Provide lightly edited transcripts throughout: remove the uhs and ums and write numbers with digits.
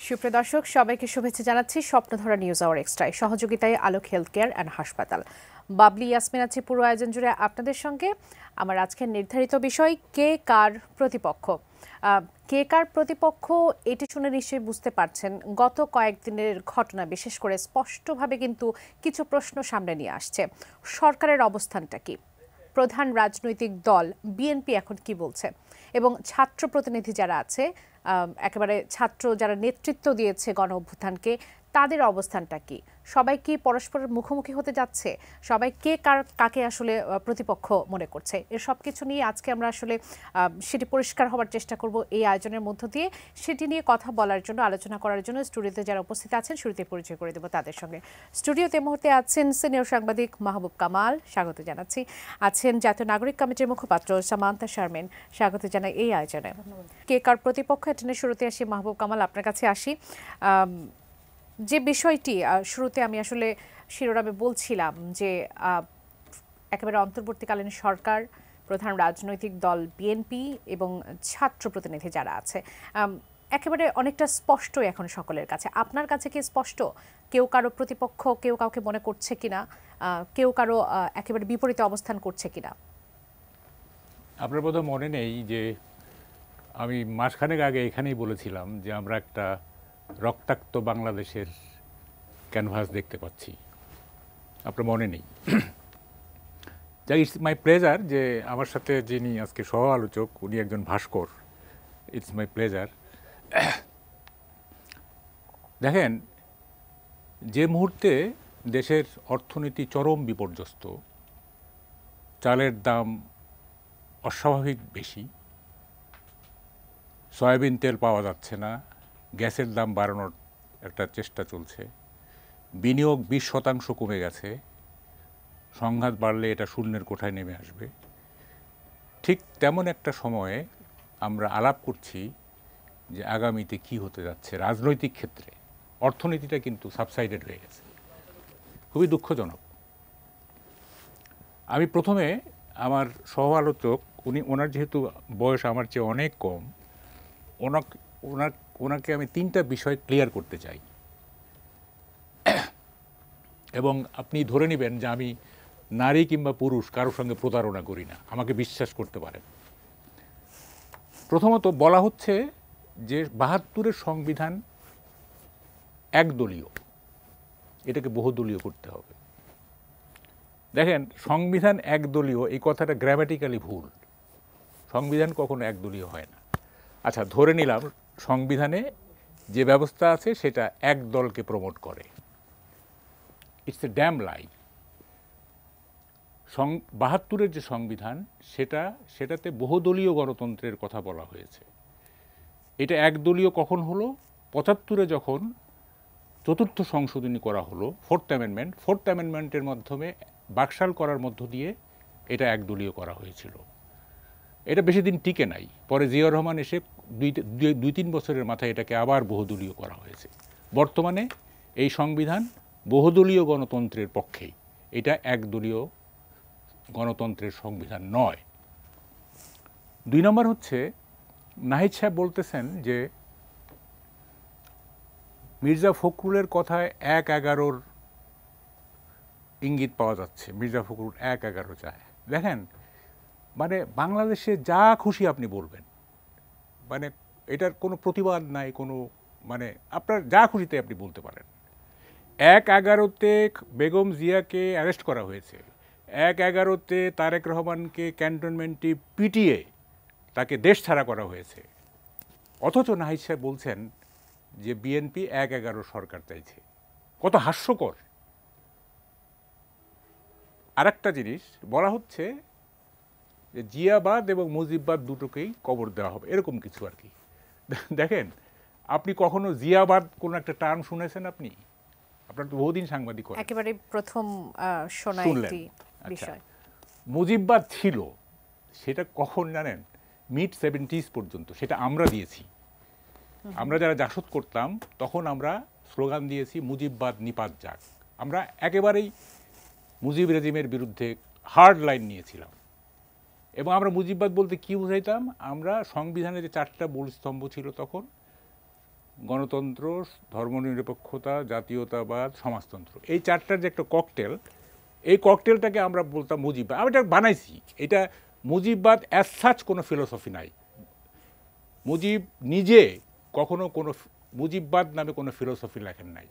সুপ্রিয় দর্শক, সবাইকে শুভেচ্ছা জানাচ্ছি স্বপ্নধরা নিউজ আওয়ার এক্সট্রায় সহযোগিতায় আলোক হেলথ কেয়ার অ্যান্ড হাসপাতাল। বাবলি ইয়াসমিন আছে পুরো আয়োজন জুড়ে আপনাদের সঙ্গে। আমার আজকের নির্ধারিত বিষয় কে কার প্রতিপক্ষ। কে কার প্রতিপক্ষ এটি শুনে নিশ্চয়ই বুঝতে পারছেন। গত কয়েকদিনের ঘটনা বিশেষ করে স্পষ্টভাবে কিন্তু কিছু প্রশ্ন সামনে নিয়ে আসছে। সরকারের অবস্থানটা কি, প্রধান রাজনৈতিক দল বিএনপি এখন কি বলছে, এবং ছাত্র প্রতিনিধি যারা আছে, একেবারে ছাত্র যারা নেতৃত্ব দিয়েছে গণ অভ্যুত্থানকে, তাদের অবস্থানটা কি? সবাই কি পরস্পরের মুখোমুখি হতে যাচ্ছে? সবাই কে কাকে আসলে প্রতিপক্ষ মনে করছে? এর সব কিছু নিয়ে আজকে আমরা আসলে সেটি পরিষ্কার হওয়ার চেষ্টা করব এই আয়োজনের মধ্য দিয়ে। সেটি নিয়ে কথা বলার জন্য, আলোচনা করার জন্য স্টুডিওতে যারা উপস্থিত আছেন শুরুতে পরিচয় করে দেব তাদের সঙ্গে। স্টুডিওতে মুহূর্তে আছেন সিনিয়র সাংবাদিক মাহবুব কামাল, স্বাগত জানাচ্ছি। আছেন জাতীয় নাগরিক কমিটির মুখপাত্র সামান্তা শারমিন, স্বাগত জানাই এই আয়োজনে। কে কার প্রতিপক্ষ এটা নিয়ে শুরুতে আসি। মাহবুব কামাল, আপনার কাছে আসি। যে বিষয়টি শুরুতে আমি আসলে শিরোনামে বলছিলাম যে একেবারে অন্তর্বর্তীকালীন সরকার, প্রধান রাজনৈতিক দল বিএনপি এবং ছাত্র প্রতিনিধি যারা আছে, একেবারে অনেকটা স্পষ্ট এখন সকলের কাছে। আপনার কাছে কি স্পষ্ট কেউ কারো প্রতিপক্ষ, কেউ কাউকে মনে করছে কিনা, কেউ কারো একেবারে বিপরীতে অবস্থান করছে কিনা? আপনার বোধহয় মনে নেই যে আমি মাসখানেক আগে এখানেই বলেছিলাম যে আমরা একটা রক্তাক্ত বাংলাদেশের ক্যানভাস দেখতে পাচ্ছি। আপনার মনে নেই? যাই, ইটস মাই প্লেজার যে আমার সাথে যিনি আজকে সহ আলোচক, উনি একজন ভাস্কর। It's my pleasure. দেখেন, যে মুহূর্তে দেশের অর্থনীতি চরম বিপর্যস্ত, চালের দাম অস্বাভাবিক বেশি, সয়াবিন তেল পাওয়া যাচ্ছে না, গ্যাসের দাম বাড়ানোর একটা চেষ্টা চলছে, বিনিয়োগ 20% কমে গেছে, সংঘাত বাড়লে এটা শূন্যের কোঠায় নেমে আসবে, ঠিক তেমন একটা সময়ে আমরা আলাপ করছি যে আগামীতে কি হতে যাচ্ছে রাজনৈতিক ক্ষেত্রে। অর্থনীতিটা কিন্তু সাবসাইডেড হয়ে গেছে, খুবই দুঃখজনক। আমি প্রথমে আমার সহ আলোচক, ওনার যেহেতু বয়স আমার চেয়ে অনেক কম, ওনাকে আমি 3টা বিষয় ক্লিয়ার করতে চাই, এবং আপনি ধরে নেবেন যে আমি নারী কিংবা পুরুষ কারোর সঙ্গে প্রতারণা করি না, আমাকে বিশ্বাস করতে পারেন। প্রথমত বলা হচ্ছে যে 72-এর সংবিধান একদলীয়, এটাকে বহুদলীয় করতে হবে। দেখেন, সংবিধান একদলীয় এই কথাটা গ্রামাটিক্যালি ভুল। সংবিধান কখনো একদলীয় হয় না। আচ্ছা, ধরে নিলাম সংবিধানে যে ব্যবস্থা আছে সেটা এক দলকে প্রমোট করে। ইটস এ ড্যাম লাই। 72-এর যে সংবিধান সেটাতে বহুদলীয় গণতন্ত্রের কথা বলা হয়েছে। এটা একদলীয় কখন হলো? 75-এ যখন 4র্থ সংশোধনী করা হলো, 4th অ্যামেন্ডমেন্টের মাধ্যমে বাকশাল করার মধ্য দিয়ে এটা একদলীয় করা হয়েছিল। এটা বেশি দিন টিকে নাই, পরে জিয়াউর রহমান এসে 2-3 বছরের মাথায় এটাকে আবার বহুদলীয় করা হয়েছে। বর্তমানে এই সংবিধান বহুদলীয় গণতন্ত্রের পক্ষেই, এটা একদলীয় গণতন্ত্রের সংবিধান নয়। 2 নম্বর হচ্ছে, নাহিদ সাহেব বলতেছেন যে মির্জা ফখরুলের কথায় 1/11 ইঙ্গিত পাওয়া যাচ্ছে। মির্জা ফখরুল 1/11 চায়। দেখেন, মানে বাংলাদেশে যা খুশি আপনি বলবেন, মানে এটার কোনো প্রতিবাদ নাই, কোনো মানে আপনার যা খুশিতে আপনি বলতে পারেন। 1/11-তে বেগম জিয়াকে অ্যারেস্ট করা হয়েছে, 1/11-তে তারেক রহমানকে ক্যান্টনমেন্টে পিটিয়ে তাকে দেশ ছাড়া করা হয়েছে। অথচ নাহিদ সাহেব বলছেন যে বিএনপি 1/11 সরকার চাইছে। কত হাস্যকর! আরেকটা জিনিস বলা হচ্ছে যে জিয়াবাদ এবং মুজিববাদ দুটোকেই কবর দেওয়া হবে, এরকম কিছু আর কি। দেখেন, আপনি কখনো জিয়াবাদ কোন একটা টার্ম শুনেছেন? আপনি আপনার তো বহুদিন সাংবাদিক করেন, একেবারে প্রথম শোনা একটি বিষয়। মুজিববাদ ছিল, সেটা কখন জানেন? মিড 70s পর্যন্ত সেটা আমরা দিয়েছি। আমরা যারা জাসদ করতাম তখন আমরা স্লোগান দিয়েছি মুজিববাদ নিপাত যাক। আমরা একেবারেই মুজিব রেজিমের বিরুদ্ধে হার্ড লাইন নিয়েছিলাম। এবং আমরা মুজিববাদ বলতে কি বুঝাইতাম? আমরা সংবিধানে যে 4টা মূল স্তম্ভ ছিল তখন, গণতন্ত্র, ধর্মনিরপেক্ষতা, জাতীয়তাবাদ, সমাজতন্ত্র, এই চারটার যে একটা ককটেল, এই ককটেলটাকে আমরা বলতাম মুজিববাদ। আমি এটা বানাইছি। এটা মুজিববাদ অ্যাজ সাচ কোনো ফিলোসফি নাই। মুজিব নিজে কখনো কোনো মুজিববাদ নামে কোনো ফিলোসফি লেখেন নাই,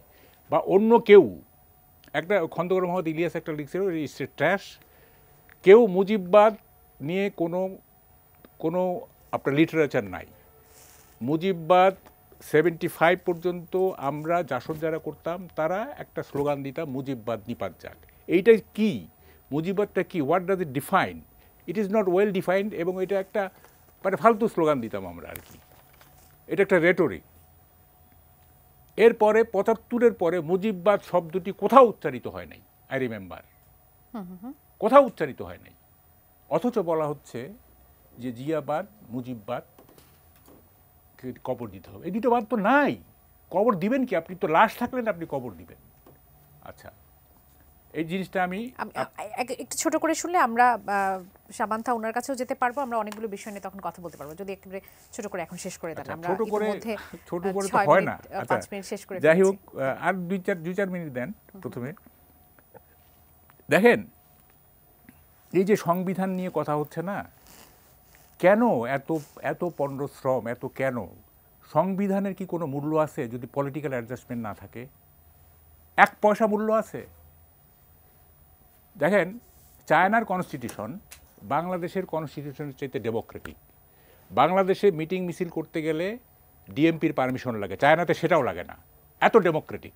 বা অন্য কেউ। একটা খন্দকার মোহাম্মদ ইলিয়াস একটা লিখছিল, ইটস এ ট্র্যাশ। কেউ মুজিববাদ নিয়ে কোনো আপনার লিটারেচার নাই। মুজিববাদ 75 পর্যন্ত আমরা জাসদ যারা করতাম তারা একটা স্লোগান দিতাম, মুজিববাদ নিপাত যাক। এইটাই কি মুজিববাদটা কি, what does it define? It is not well defined, এবং এটা একটা মানে ফালতু স্লোগান দিতাম আমরা আর কি। এটা একটা রেটরিক। এরপরে 75-এর পরে মুজিববাদ শব্দটি কোথাও উচ্চারিত হয় নাই, আই রিমেম্বার, কোথাও উচ্চারিত হয় নাই। অথচ বলা হচ্ছে যে জিয়াবাদ, মুজিববাদ কবর দিতে হবে। এই দুটো বাদ তো নাই। কবর দিবেন কি? আপনি তো লাশ থাকলেন আপনি কবর দিবেন। আচ্ছা, এই জিনিসটা আমি একটু ছোট করে শুনলে আমরা সামান্থা ওনার কাছেও যেতে পারবো, আমরা অনেকগুলো বিষয় নিয়ে তখন কথা বলতে পারবো। যদি একেবারে ছোট করে এখন শেষ করে দেন। আমরা ছোট করে তো হয় না। 5 মিনিট শেষ করে যাই হোক, আর 2-4 মিনিট দেন। প্রথমে দেখেন, এই যে সংবিধান নিয়ে কথা হচ্ছে না, কেন এত পণ্যশ্রম, এত কেন? সংবিধানের কি কোনো মূল্য আছে যদি পলিটিক্যাল অ্যাডজাস্টমেন্ট না থাকে? 1 পয়সা মূল্য আছে? দেখেন, চায়নার কনস্টিটিউশন বাংলাদেশের কনস্টিটিউশনের চাইতে ডেমোক্রেটিক। বাংলাদেশে মিটিং মিছিল করতে গেলে ডিএমপির পারমিশন লাগে, চায়নাতে সেটাও লাগে না, এত ডেমোক্রেটিক।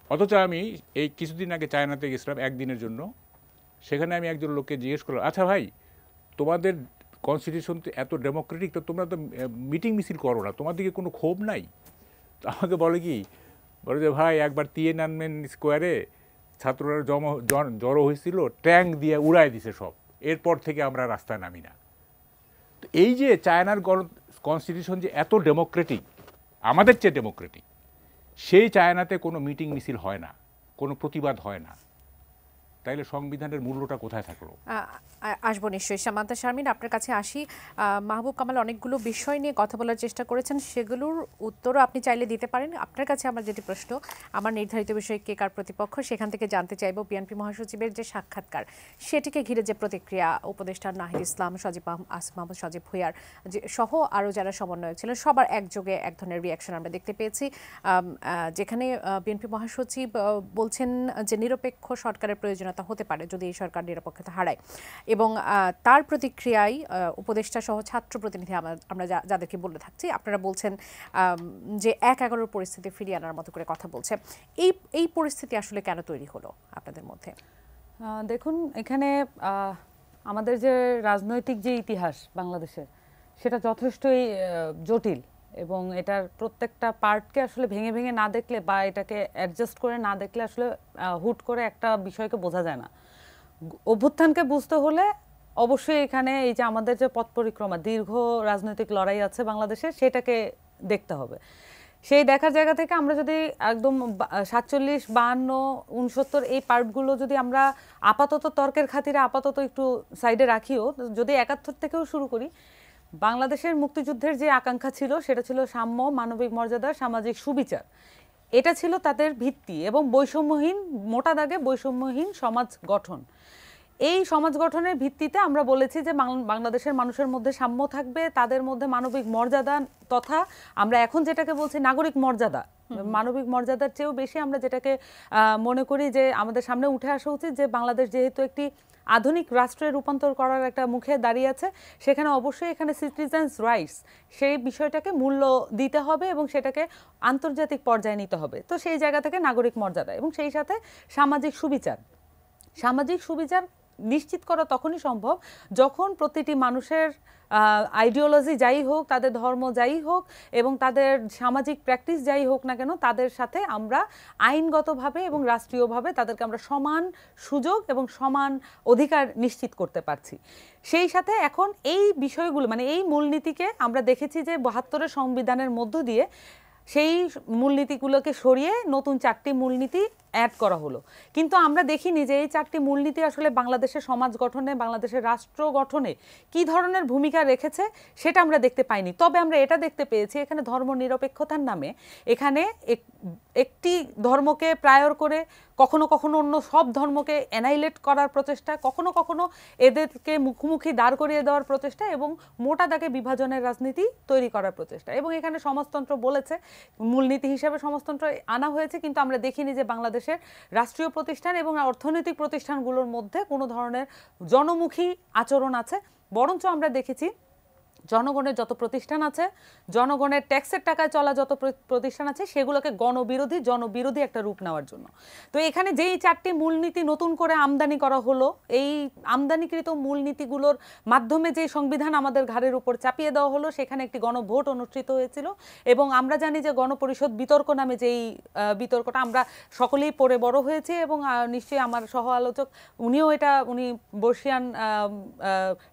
অথচ আমি এই কিছুদিন আগে চায়নাতে গেছিলাম একদিনের জন্য। সেখানে আমি একজন লোককে জিজ্ঞেস করলাম, আচ্ছা ভাই, তোমাদের কনস্টিটিউশন তো এত ডেমোক্রেটিক, তো তোমরা তো মিটিং মিছিল করো না, তোমার দিকে কোনো ক্ষোভ নাই? তো আমাকে বলে যে ভাই, একবার তিয়েনানমেন স্কোয়ারে ছাত্ররা জড়ো হয়েছিল, ট্যাঙ্ক দিয়ে উড়াই দিছে সব, এরপর থেকে আমরা রাস্তায় নামি না। তো এই যে চায়নার কনস্টিটিউশন যে এত ডেমোক্রেটিক, আমাদের চেয়ে ডেমোক্রেটিক, সেই চায়নাতে কোনো মিটিং মিছিল হয় না, কোনো প্রতিবাদ হয় না। তাইলে সংবিধানের মূল্যটা কোথায় থাকলো? আসবো নিশ্চয়ই। সামান্তা শারমিন, আপনার কাছে আসি। মাহবুব কামাল অনেকগুলো বিষয় নিয়ে কথা বলার চেষ্টা করেছেন, সেগুলোর উত্তরও আপনি চাইলে দিতে পারেন। আপনার কাছে আমার যেটি প্রশ্ন, আমার নির্ধারিত বিষয় কে কার প্রতিপক্ষ, সেখান থেকে জানতে চাইব বিএনপি মহাসচিবের যে সাক্ষাৎকার, সেটিকে ঘিরে যে প্রতিক্রিয়া, উপদেষ্টা নাহিদ ইসলাম, মোহাম্মদ সজীব ভুঁইয়ার সহ আরও যারা সমন্বয়ক ছিলেন, সবার একযোগে এক ধরনের রিয়াকশন আমরা দেখতে পেয়েছি, যেখানে বিএনপি মহাসচিব বলছেন যে নিরপেক্ষ সরকারের প্রয়োজনীয়তা হতে পারে যদি এই সরকার নিরপেক্ষতা হারায়, এবং তার প্রতিক্রিয়ায় উপদেষ্টা সহ ছাত্র প্রতিনিধি আমরা যাদেরকে বলে থাকছি, আপনারা বলছেন যে 1-11 পরিস্থিতি ফিরিয়ে আনার মতো করে কথা বলছে। এই পরিস্থিতি আসলে কেন তৈরি হলো আপনাদের মধ্যে? দেখুন, এখানে আমাদের যে রাজনৈতিক যে ইতিহাস বাংলাদেশের, সেটা যথেষ্টই জটিল, এবং এটার প্রত্যেকটা পার্টকে আসলে ভেঙে ভেঙে না দেখলে বা এটাকে অ্যাডজাস্ট করে না দেখলে আসলে হুট করে একটা বিষয়কে বোঝা যায় না। অভ্যুত্থানকে বুঝতে হলে অবশ্যই এখানে এই যে আমাদের যে পথ পরিক্রমা, দীর্ঘ রাজনৈতিক লড়াই আছে বাংলাদেশে, সেটাকে দেখতে হবে। সেই দেখার জায়গা থেকে আমরা যদি একদম 47, 52, 69 এই পার্টগুলো যদি আমরা আপাতত তর্কের খাতিরে আপাতত একটু সাইডে রাখিও, যদি 71 থেকেও শুরু করি, বাংলাদেশের মুক্তিযুদ্ধের যে আকাঙ্ক্ষা ছিল সেটা ছিল সাম্য, মানবিক মর্যাদা, সামাজিক সুবিচার। এটা ছিল তাদের ভিত্তি, এবং বৈষম্যহীন, মোটা দাগে বৈষম্যহীন সমাজ গঠন। এই সমাজ গঠনের ভিত্তিতে আমরা বলেছি যে বাংলাদেশের মানুষের মধ্যে সাম্য থাকবে, তাদের মধ্যে মানবিক মর্যাদা, তথা আমরা এখন যেটাকে বলছি নাগরিক মর্যাদা, মানবিক মর্যাদার চেয়েও বেশি আমরা যেটাকে মনে করি যে আমাদের সামনে উঠে আসা উচিত, যে বাংলাদেশ যেহেতু একটি আধুনিক রাষ্ট্রে রূপান্তর করার একটা মুখে দাঁড়িয়ে আছে, সেখানে অবশ্যই এখানে সিটিজেন্স রাইটস, সেই বিষয়টাকে মূল্য দিতে হবে এবং সেটাকে আন্তর্জাতিক পর্যায়ে নিতে হবে। তো সেই জায়গা থেকে নাগরিক মর্যাদা এবং সেই সাথে সামাজিক সুবিচার। সামাজিক সুবিচার নিশ্চিত করা তখনই সম্ভব যখন প্রতিটি মানুষের আইডিওলজি যাই হোক, তাদের ধর্ম যাই হোক এবং তাদের সামাজিক প্র্যাকটিস যাই হোক না কেন, তাদের সাথে আমরা আইনগতভাবে এবং রাষ্ট্রীয়ভাবে তাদেরকে আমরা সমান সুযোগ এবং সমান অধিকার নিশ্চিত করতে পারছি। সেই সাথে এখন এই বিষয়গুলো, মানে এই মূলনীতিকে আমরা দেখেছি যে 72-এর সংবিধানের মধ্য দিয়ে সেই মূলনীতিগুলোকে সরিয়ে নতুন 4টি মূলনীতি অ্যাড করা হলো, কিন্তু আমরা দেখিনি যে এই 4টি মূলনীতি আসলে বাংলাদেশের সমাজ গঠনে, বাংলাদেশের রাষ্ট্র গঠনে কি ধরনের ভূমিকা রেখেছে সেটা আমরা দেখতে পাইনি। তবে আমরা এটা দেখতে পেয়েছি এখানে ধর্মনিরপেক্ষতার নামে এখানে একটি ধর্মকে প্রায়র করে কখনো কখনো অন্য সব ধর্মকে অ্যানাইলেট করার প্রচেষ্টা, কখনো কখনো এদেরকে মুখোমুখি দাঁড় করিয়ে দেওয়ার প্রচেষ্টা এবং মোটা দাগে বিভাজনের রাজনীতি তৈরি করার প্রচেষ্টা। এবং এখানে সমাজতন্ত্র বলেছে, মূলনীতি হিসেবে সমাজতন্ত্র আনা হয়েছে, কিন্তু আমরা দেখিনি যে বাংলাদেশের রাষ্ট্রীয় প্রতিষ্ঠান এবং অর্থনৈতিক প্রতিষ্ঠানগুলোর মধ্যে কোনো ধরনের জনমুখী আচরণ আছে। বরঞ্চ আমরা দেখেছি জনগণের যত প্রতিষ্ঠান আছে, জনগণের ট্যাক্সের টাকায় চলা যত প্রতিষ্ঠান আছে, সেগুলোকে জনবিরোধী একটা রূপ নেওয়ার জন্য। তো এখানে যেই 4টি মূলনীতি নতুন করে আমদানি করা হলো, এই আমদানিকৃত মূলনীতিগুলোর মাধ্যমে যে সংবিধান আমাদের ঘাড়ের উপর চাপিয়ে দেওয়া হলো, সেখানে একটি গণভোট অনুষ্ঠিত হয়েছিল। এবং আমরা জানি যে গণপরিষদ বিতর্ক নামে যেই বিতর্কটা আমরা সকলেই পড়ে বড় হয়েছি, এবং নিশ্চয়ই আমার সহ আলোচক উনি বর্ষিয়ান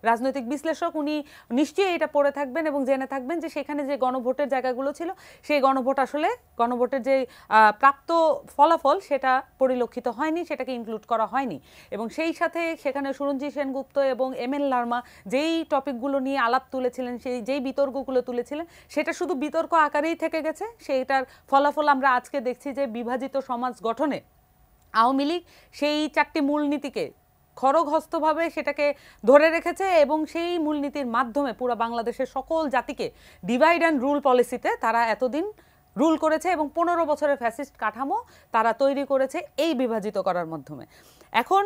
রাজনৈতিক বিশ্লেষক, উনি নিশ্চয়ই এটা পড়ে থাকবেন এবং জেনে থাকবেন যে সেখানে যে গণভোটের জায়গাগুলো ছিল, সেই গণভোটের যে প্রাপ্ত ফলাফল সেটা পরিলক্ষিত হয়নি, সেটাকে ইনক্লুড করা হয়নি। এবং সেই সাথে সেখানে সুরঞ্জিত সেনগুপ্ত এবং ML লারমা যেই টপিকগুলো নিয়ে আলাপ তুলেছিলেন, যেই বিতর্কগুলো তুলেছিলেন, সেটা শুধু বিতর্ক আকারেই থেকে গেছে। সেইটার ফলাফল আমরা আজকে দেখছি যে বিভাজিত সমাজ গঠনে আওয়ামী লীগ সেই 4টি মূলনীতিকে খড়গহস্তভাবে সেটাকে ধরে রেখেছে এবং সেই মূলনীতির মাধ্যমে পুরো বাংলাদেশের সকল জাতিকে ডিভাইড অ্যান্ড রুল পলিসিতে তারা এতদিন রুল করেছে এবং 15 বছরের ফ্যাসিস্ট কাঠামো তারা তৈরি করেছে এই বিভাজিত করার মাধ্যমে। এখন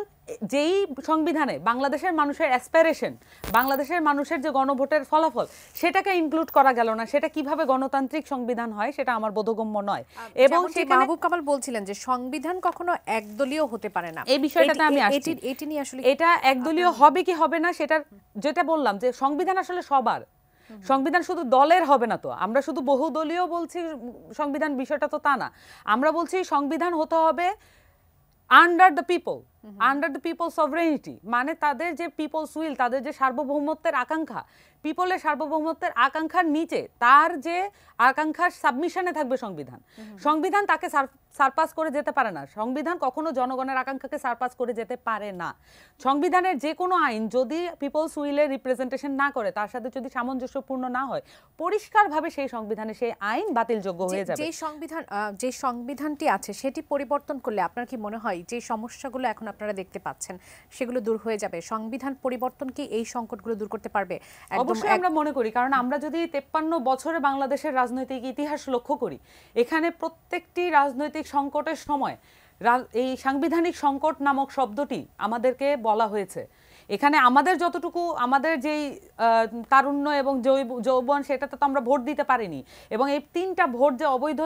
যেই সংবিধানে বাংলাদেশের মানুষের অ্যাসপিরেশন, বাংলাদেশের মানুষের যে গণভোটের ফলাফল, সেটাকে ইনক্লুড করা গেল না। সেটা কিভাবে গণতান্ত্রিক সংবিধান হয় সেটা আমার বোধগম্য নয়। এবং সেখানে মাহবুব কামাল বলছিলেন যে সংবিধান কখনো একদলীয় হতে পারে না। এই বিষয়টাতে আমি আসছি, এটি নিয়ে আসলে এটা একদলীয় হবে কি হবে না সেটা যেটা বললাম যে সংবিধান আসলে সবার, সংবিধান শুধু দলের হবে না। তো আমরা শুধু বহুদলীয় বলছি সংবিধান, বিষয়টা তো তা না। আমরা বলছি সংবিধান হতে হবে আন্ডার দ্য পিপল সভরেনিটি, মানে তাদের যে পিপলস উইল, তাদের যে সার্বভৌমত্বের আকাঙ্ক্ষা, পিপলের সার্বভৌমত্বের আকাঙ্ক্ষার নিচে তার যে আকাঙ্ক্ষার সাবমিশনে থাকবে সংবিধান। সংবিধান তাকে সারপাস করে যেতে পারে না, সংবিধান কখনো জনগণের আকাঙ্ক্ষাকে সারপাস করে যেতে পারে না। সংবিধানের যে কোনো আইন যদি পিপলস উইলের রিপ্রেজেন্টেশন না করে, তার সাথে যদি সামঞ্জস্যপূর্ণ না হয়, পরিষ্কারভাবে সেই সংবিধানে সেই আইন বাতিলযোগ্য হয়ে যাবে। যে সংবিধানটি আছে সেটি পরিবর্তন করলে আপনার কি মনে হয় যে সমস্যাগুলো এখন আপনারা দেখতে পাচ্ছেন সেগুলো দূর হয়ে যাবে? সংবিধান পরিবর্তন কি এই সংকটগুলো দূর করতে পারবে? অবশ্যই আমরা মনে করি, কারণ আমরা যদি 53 বছরে বাংলাদেশের রাজনৈতিক ইতিহাস লক্ষ্য করি, এখানে প্রত্যেকটি রাজনৈতিক সংকটের সময় এই সাংবিধানিক সংকট নামক শব্দটি আমাদেরকে বলা হয়েছে। এখানে আমাদের যতটুকু আমাদের যেই তারুণ্য এবং যৌবন, সেটাতে তো আমরা ভোট দিতে পারিনি। এবং এই 3টা ভোট যে অবৈধ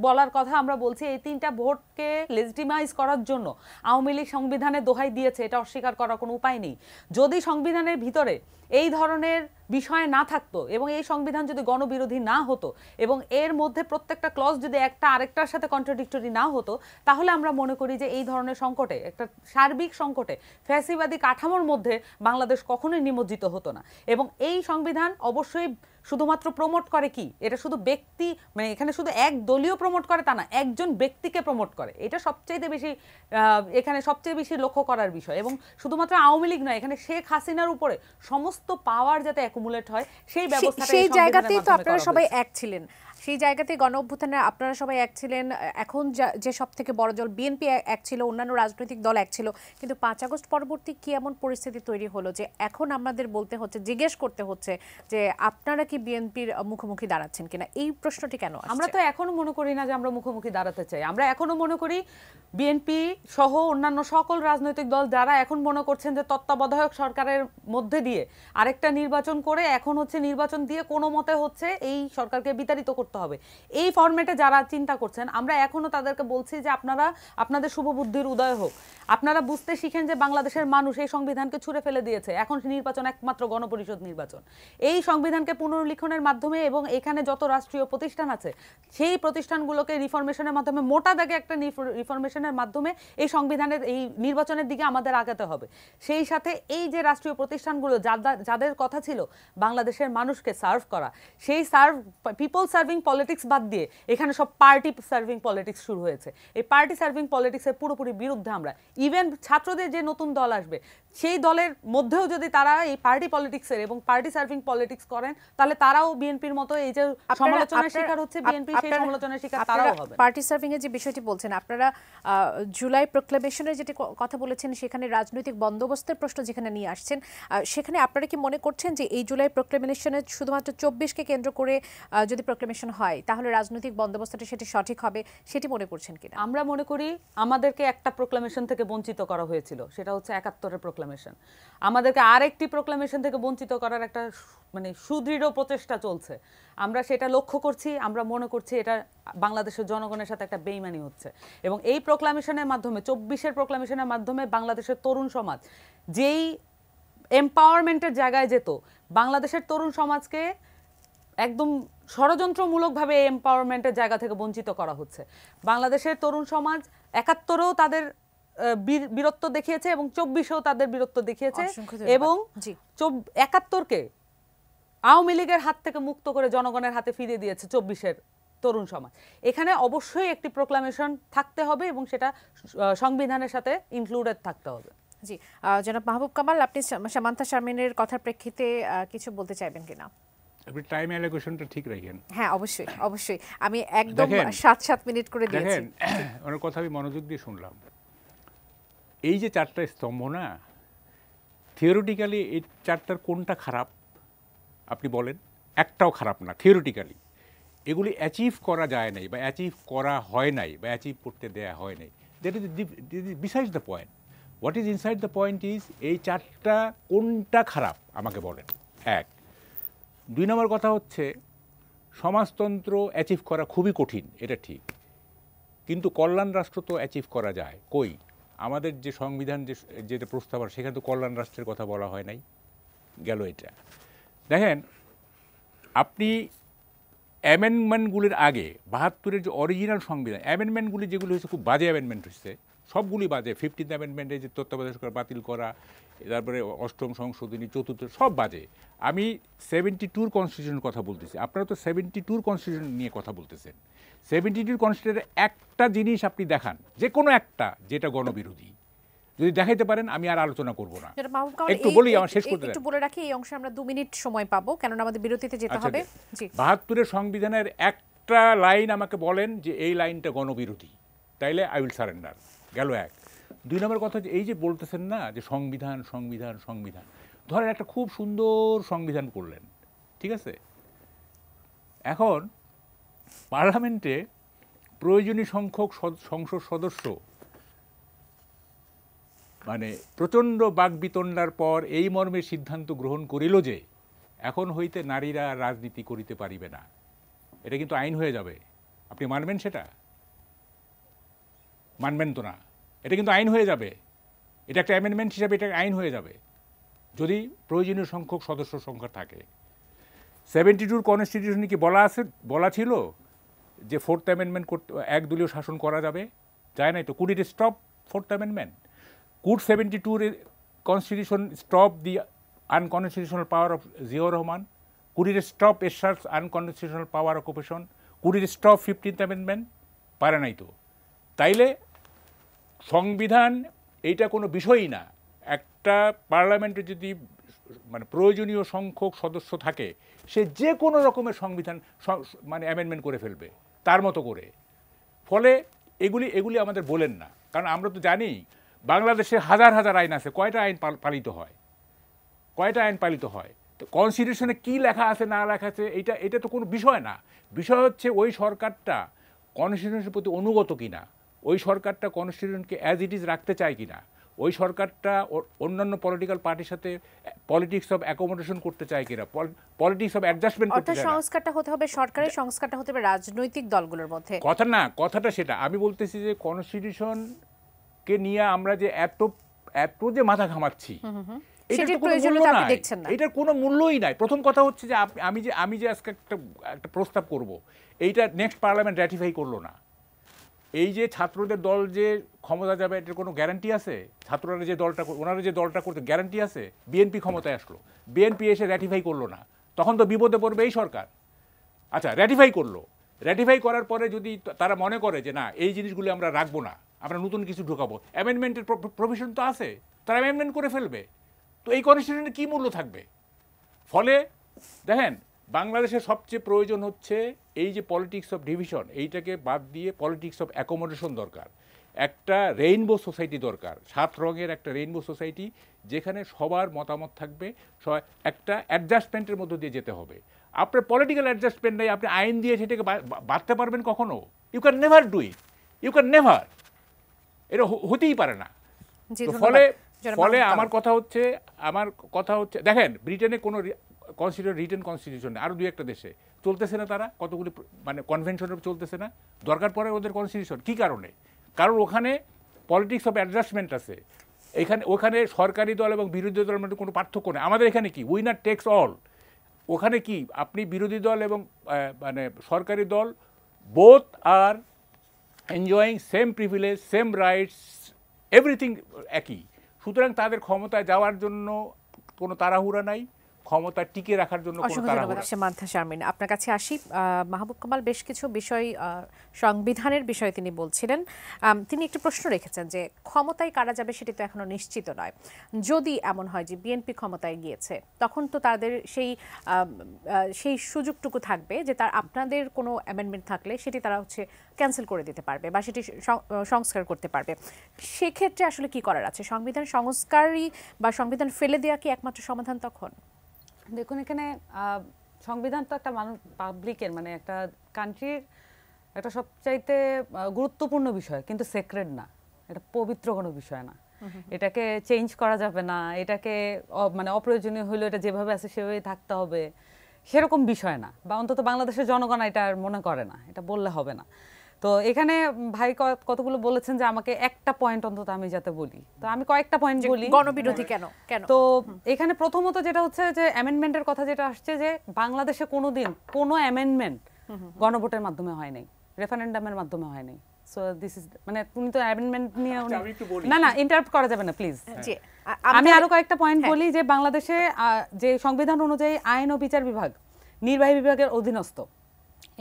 বলার কথা আমরা বলছি, এই 3টা ভোটকে লেজিটিমাইজ করার জন্য আওয়ামী লীগ সংবিধানে দোহাই দিয়েছে, এটা অস্বীকার করার কোনো উপায় নেই। যদি সংবিধানের ভিতরে এই ধরনের বিষয় না থাকতো এবং এই সংবিধান যদি গণবিরোধী না হতো এবং এর মধ্যে প্রত্যেকটা ক্লজ যদি একটা আরেকটার সাথে কন্ট্রাডিক্টরি না হতো, তাহলে আমরা মনে করি যে এই ধরনের সংকটে, একটা সার্বিক সংকটে, ফ্যাসিবাদী কাঠামোর মধ্যে বাংলাদেশ কখনোই নিমজ্জিত হতো না। এবং এই সংবিধান অবশ্যই শুধুমাত্র প্রমোট করে কি, এটা শুধু ব্যক্তি, মানে এখানে শুধু এক দলীয় প্রমোট করে তা না, একজন ব্যক্তিকে প্রমোট করে। এটা এখানে সবচেয়ে বেশি লক্ষ্য করার বিষয়। এবং শুধুমাত্র আওয়ামী লীগ নয়, এখানে শেখ হাসিনার উপরে সমস্ত পাওয়ার যাতে অ্যাকুমুলেট হয় সেই ব্যবস্থাটা, সেই জায়গাতেই তো আপনারা সবাই এক ছিলেন, সেই জায়গাতে গণ অভ্যুত্থানে আপনারা সবাই এক ছিলেন। এখন যে সব থেকে বড় দল বিএনপি এক ছিল, অন্যান্য রাজনৈতিক দল এক ছিল, কিন্তু 5 আগস্ট পরবর্তী কি এমন পরিস্থিতি তৈরি হলো যে এখন আমাদের বলতে হচ্ছে, জিজ্ঞেস করতে হচ্ছে যে আপনারা কি বিএনপির মুখোমুখি দাঁড়াচ্ছেন কিনা? এই প্রশ্নটি কেন? আমরা তো এখনো মনে করি না যে আমরা মুখোমুখি দাঁড়াতে চাই। আমরা এখনো মনে করি বিএনপি সহ অন্যান্য সকল রাজনৈতিক দল যারা এখন মনে করছেন যে তত্ত্বাবধায়ক সরকারের মধ্যে দিয়ে আরেকটা নির্বাচন করে এখন নির্বাচন দিয়ে কোনো মতে এই সরকারকে বিতাড়িত করতে হবে, এই ফরম্যাটে যারা চিন্তা করছেন, আমরা এখনো তাদেরকে বলছি যে আপনারা আপনাদের শুভবুদ্ধির উদয় হোক, আপনারা বুঝতে শিখেন যে বাংলাদেশের মানুষ এই সংবিধানকে ছুঁড়ে ফেলে দিয়েছে। এখন নির্বাচন একমাত্র গণপরিষদ নির্বাচন। এই সংবিধানকে পুনর্লিখনের মাধ্যমে এবং এখানে যত রাষ্ট্রীয় প্রতিষ্ঠান আছে সেই প্রতিষ্ঠানগুলোকে রিফরমেশনের মাধ্যমে, মোটা দাগে একটা রিফরমেশনের মাধ্যমে এই সংবিধানের এই নির্বাচনের দিকে আমাদের আগাতে হবে। সেই সাথে এই যে রাষ্ট্রীয় প্রতিষ্ঠানগুলো যাদের কথা ছিল বাংলাদেশের মানুষকে সার্ভ করা, সেই পিপল সার্ভিং পলিটিক্স বাদ দিয়ে এখানে সব পার্টি সার্ভিং পলিটিক্স শুরু হয়েছে। এই পার্টি সার্ভিং পলিটিক্সের পুরোপুরি বিরুদ্ধে আমরা। ইভেন ছাত্রদের যে নতুন দল আসবে সেই দলের মধ্যেও যদি তারা এই পার্টি পলিটিক্সের এবং পার্টি সার্ভিং পলিটিক্স করেন তাহলে তারাও বিএনপির মতো এই যে সমালোচনার শিকার হচ্ছে বিএনপি সেই সমালোচনার শিকার তারাও হবে। পার্টি সার্ভিং এর যে বিষয়টি বলছেন আপনারা, জুলাই প্রোক্লেমেশনের যেটি কথা বলেছেন সেখানে রাজনৈতিক বন্দোবস্তের প্রশ্ন যেখানে নিয়ে আসছেন, সেখানে আপনারা কি মনে করছেন যে এই জুলাই প্রোক্লেমেশনে শুধুমাত্র 24কে কেন্দ্র করে যদি প্রোক্লেমেশন হয় তাহলে রাজনৈতিক বন্দোবস্তটা সেটি সঠিক হবে, সেটি মনে করছেন কিনা? আমরা মনে করি আমাদেরকে একটা প্রোক্লেমেশন থেকে বঞ্চিত করা হয়েছিল, সেটা হচ্ছে 71-এর প্রোক্লেমেশন। আমাদেরকে আরেকটি প্রোক্লেমেশন থেকে বঞ্চিত করার একটা মানে সুদৃঢ় প্রচেষ্টা চলছে। আমরা সেটা লক্ষ্য করছি, আমরা মনে করছি এটা বাংলাদেশের জনগণের সাথে একটা বেইমানি হচ্ছে। এবং এই প্রোক্লেমেশনের মাধ্যমে 24-এর প্রোক্লেমেশনের মাধ্যমে বাংলাদেশের তরুণ সমাজ যেই এম্পাওয়ারমেন্টের জায়গায় যেত, বাংলাদেশের তরুণ সমাজকে একদম ষড়যন্ত্রমূলকভাবে এই এম্পাওয়ারমেন্টের জায়গা থেকে বঞ্চিত করা হচ্ছে। বাংলাদেশের তরুণ সমাজ 71-ও তাদের বীরত্ব দেখিয়েছে এবং 24-এও তাদের বীরত্ব দেখিয়েছে এবং 71-কে আওয়ামী লীগের হাত থেকে মুক্ত করে জনগণের হাতে ফিরিয়ে দিয়েছে 24-এর তরুণ সমাজ। এখানে অবশ্যই একটি প্রোক্লামেশন থাকতে হবে এবং সেটা সংবিধানের সাথে ইনক্লুডেড থাকতে হবে। জি, জনাব মাহবুব কামাল, আপনি সামান্থা শারমিনের কথার প্রেক্ষিতে কিছু বলতে চাইবেন কিনা? আপনি টাইম অ্যালোকেশনটা ঠিক রাখেন। হ্যাঁ, অবশ্যই অবশ্যই, আমি একদম 7 মিনিট করে দিয়েছি। দেখেন, ওনার কথা আমি মনোযোগ দিয়ে শুনলাম। এই যে 4টা স্তম্ভ না, থিওরিটিক্যালি এই 4টার কোনটা খারাপ আপনি বলেন? একটাও খারাপ না থিওরিটিক্যালি। এগুলি অ্যাচিভ করা যায় নাই বা অ্যাচিভ করা হয় নাই বা অ্যাচিভ করতে দেয়া হয় নাই। That is beside the point. What is inside the point is এই 4টা কোনটা খারাপ আমাকে বলেন। 1 2 নম্বর কথা হচ্ছে সমাজতন্ত্র অ্যাচিভ করা খুবই কঠিন, এটা ঠিক, কিন্তু কল্যাণ রাষ্ট্র তো অ্যাচিভ করা যায়। কই আমাদের যে সংবিধান যেটা প্রস্তাব সেখানে তো কল্যাণ রাষ্ট্রের কথা বলা হয় নাই, গেল এটা। দেখেন, আপনি অ্যামেন্ডমেন্টগুলির আগে 72-এর যে অরিজিনাল সংবিধান, অ্যামেন্ডমেন্টগুলি যেগুলি হয়েছে খুব বাজে অ্যামেন্ডমেন্ট হচ্ছে, সবগুলি বাজে। 15th অ্যামেন্ডমেন্টে যে তত্ত্বাবধায়ক সরকার বাতিল করা, তারপরে 8ম সংশোধনী, 4th, সব বাজে। আমি 72-র কনস্টিটিউশনের কথা বলতেছি, আপনারা তো 72-র কনস্টিটিউশন নিয়ে কথা বলতেছেন। 72-র কনস্টিটিউশনের একটা জিনিস আপনি দেখান, যে কোনো একটা, যেটা গণবিরোধী। যদি দেখাইতে পারেন আমি আর আলোচনা করব না। একটু বলি, আমার শেষ করতে একটু বলে রাখি, এই অংশে আমরা 2 মিনিট সময় পাবো, কেননা আমাদের বিরতিতে যেতে হবে। জি, 72-এর সংবিধানের একটা লাইন আমাকে বলেন যে এই লাইনটা গণবিরোধী, তাইলে আই উইল সারেন্ডার। গেল 1 2 নম্বর কথা, যে এই যে বলতেছেন না যে সংবিধান সংবিধান সংবিধান, ধরেন একটা খুব সুন্দর সংবিধান করলেন, ঠিক আছে, এখন পার্লামেন্টে প্রয়োজনীয় সংখ্যক সংসদ সদস্য মানে প্রচণ্ড বাকবিতণ্ডার পর এই মর্মে সিদ্ধান্ত গ্রহণ করিল যে এখন হইতে নারীরা রাজনীতি করিতে পারিবে না। এটা কিন্তু আইন হয়ে যাবে। আপনি মানবেন সেটা? মানবেন তো না। এটা কিন্তু আইন হয়ে যাবে। এটা একটা অ্যামেন্ডমেন্ট হিসাবে এটা আইন হয়ে যাবে যদি প্রয়োজনীয় সংখ্যক সদস্য সংখ্যা থাকে। 72-র কনস্টিটিউশনে কি বলা ছিল যে 4th অ্যামেন্ডমেন্ট করতে একদলীয় শাসন করা যাবে? যায় নাই তো। Could it stop 4th amendment? Could 72 Constitution stop the unconstitutional power of Ziaur Rahman? Could it stop Ershad's unconstitutional power occupation? Could it stop 15th Amendment? পারে নাই তো। তাইলে সংবিধান এইটা কোনো বিষয়ই না। একটা পার্লামেন্টে যদি মানে প্রয়োজনীয় সংখ্যক সদস্য থাকে, সে যে কোনো রকমের সংবিধান মানে অ্যামেন্ডমেন্ট করে ফেলবে তার মতো করে। ফলে এগুলি আমাদের বলেন না, কারণ আমরা তো জানি বাংলাদেশে হাজার হাজার আইন আছে। কয়টা আইন পালিত হয়? কয়টা আইন পালিত হয়? তো কনস্টিটিউশনে কী লেখা আছে না লেখা আছে এটা তো কোনো বিষয় না। বিষয় হচ্ছে ওই সরকারটা কনস্টিটিউশনের প্রতি অনুগত কিনা, ওই সরকারটা কনস্টিটিউশনকে অ্যাজ ইট ইজ রাখতে চায় কিনা, ওই সরকারটা অন্যান্য পলিটিক্যাল পার্টির সাথে পলিটিক্স অফ অ্যাকোমোডেশন করতে চায় কিনা, পলিটিক্স অফ অ্যাডজাস্টমেন্ট করতে চায়। সংস্কারটা হতে হবে সরকারের, সংস্কারটা হতে হবে রাজনৈতিক দলগুলোর মধ্যে। কথাটা সেটা। আমি বলতেছি যে কনস্টিটিউশন কে নিয়ে আমরা যে এত যে মাথা ঘামাচ্ছি, এটার কোনো মূল্যই নাই। প্রথম কথা হচ্ছে যে আমি যে আজকে একটা প্রস্তাব করব, এইটা নেক্সট পার্লামেন্ট র্যাটিফাই করলো না। এই যে ছাত্রদের দল যে ক্ষমতা যাবে, এটার কোনো গ্যারান্টি আছে? ছাত্ররা ওনারা যে দলটা করতে গ্যারান্টি আছে? বিএনপি ক্ষমতায় আসলো, বিএনপি এসে র্যাটিফাই করলো না, তখন তো বিপদে পড়বে এই সরকার। আচ্ছা, র্যাটিফাই করলো, র্যাটিফাই করার পরে যদি তারা মনে করে যে না এই জিনিসগুলো আমরা রাখবো না, আমরা নতুন কিছু ঢোকাবো, অ্যামেন্ডমেন্টের প্রভিশন তো আছে, তারা অ্যামেন্ডমেন্ট করে ফেলবে। তো এই কনস্টিটিউশনের কী মূল্য থাকবে? ফলে দেখেন বাংলাদেশের সবচেয়ে প্রয়োজন হচ্ছে এই যে পলিটিক্স অফ ডিভিশন, এইটাকে বাদ দিয়ে পলিটিক্স অফ অ্যাকোমোডেশন দরকার। একটা রেইনবো সোসাইটি দরকার, 7 রঙের একটা রেইনবো সোসাইটি, যেখানে সবার মতামত থাকবে, একটা অ্যাডজাস্টমেন্টের মধ্য দিয়ে যেতে হবে। আপনার পলিটিক্যাল অ্যাডজাস্টমেন্ট নেই, আপনি আইন দিয়ে সেটাকে বাঁধতে পারবেন কখনো? You can never do it, you can never, এটা হতেই পারে না। ফলে আমার কথা হচ্ছে দেখেন ব্রিটেনে কোনো রিটেন কনস্টিটিউশন নেই, আরও 2-1টা দেশে চলতেছে না, তারা কতগুলি মানে কনভেনশনের চলতেছে না, দরকার পড়ে ওদের কনস্টিটিউশন। কী কারণে? কারণ ওখানে পলিটিক্স অফ অ্যাডজাস্টমেন্ট আছে। ওখানে সরকারি দল এবং বিরোধী দলের মধ্যে কোনো পার্থক্য নেই। আমাদের এখানে কি উইনার টেক্স অল, ওখানে কি আপনি বিরোধী দল এবং মানে সরকারি দল both are enjoying same privilege, same rights, everything একই। সুতরাং তাদের ক্ষমতায় যাওয়ার জন্য কোনো তাড়াহুড়া নাই, ক্ষমতা টিকে রাখার জন্য কোনো তাড়াহুড়া। মান্থা শারমিন, আপনার কাছে আসি। মাহবুব কামাল বেশ কিছু বিষয়, সংবিধানের বিষয়ে তিনি বলছিলেন। তিনি একটি প্রশ্ন রেখেছেন যে ক্ষমতায় কারা যাবে সেটি তো এখনো নিশ্চিত নয়। যদি এমন হয় যে বিএনপি ক্ষমতায় গিয়েছে, তখন তো তাদের সেই সুযোগটুকু থাকবে যে আপনাদের কোনো অ্যামেন্ডমেন্ট থাকলে সেটি তারা ক্যান্সেল করে দিতে পারবে বা সেটি সংস্কার করতে পারবে। সেক্ষেত্রে আসলে কি করার আছে? সংবিধান সংস্কারই বা সংবিধান ফেলে দেওয়া কি একমাত্র সমাধান তখন? দেখুন, এখানে সংবিধান তো একটা পাবলিকের মানে একটা কান্ট্রির একটা সবচাইতে গুরুত্বপূর্ণ বিষয়, কিন্তু সেক্রেড না, এটা পবিত্র কোনো বিষয় না। এটাকে চেঞ্জ করা যাবে না, এটাকে মানে অপ্রয়োজনীয় হলেও এটা যেভাবে আছে সেভাবেই থাকতে হবে, সেরকম বিষয় না, বা অন্তত বাংলাদেশের জনগণ এটা আর মনে করে না, এটা বললে হবে না। তো এখানে ভাই কতগুলো বলেছেন যে আমাকে একটা পয়েন্ট অন্তত আমি যাতে বলি, তো আমি কয়েকটা পয়েন্ট বলি। গণবিরোধী কেন? তো এখানে প্রথমত যেটা হচ্ছে যে অ্যামেন্ডমেন্টের কথা যেটা আসছে, যে বাংলাদেশে কোনোদিন কোনো অ্যামেন্ডমেন্ট গণভোটের মাধ্যমে হয় নাই, রেফারেন্ডামের মাধ্যমে হয় নাই। সো দিস ইজ মানে তুমি তো অ্যামেন্ডমেন্ট নিয়ে না ইন্টারাপ্ট করা যাবে না প্লিজ। আমি আরো কয়েকটা পয়েন্ট বলি যে বাংলাদেশে যে সংবিধান অনুযায়ী আইন ও বিচার বিভাগ নির্বাহী বিভাগের অধীনস্থ,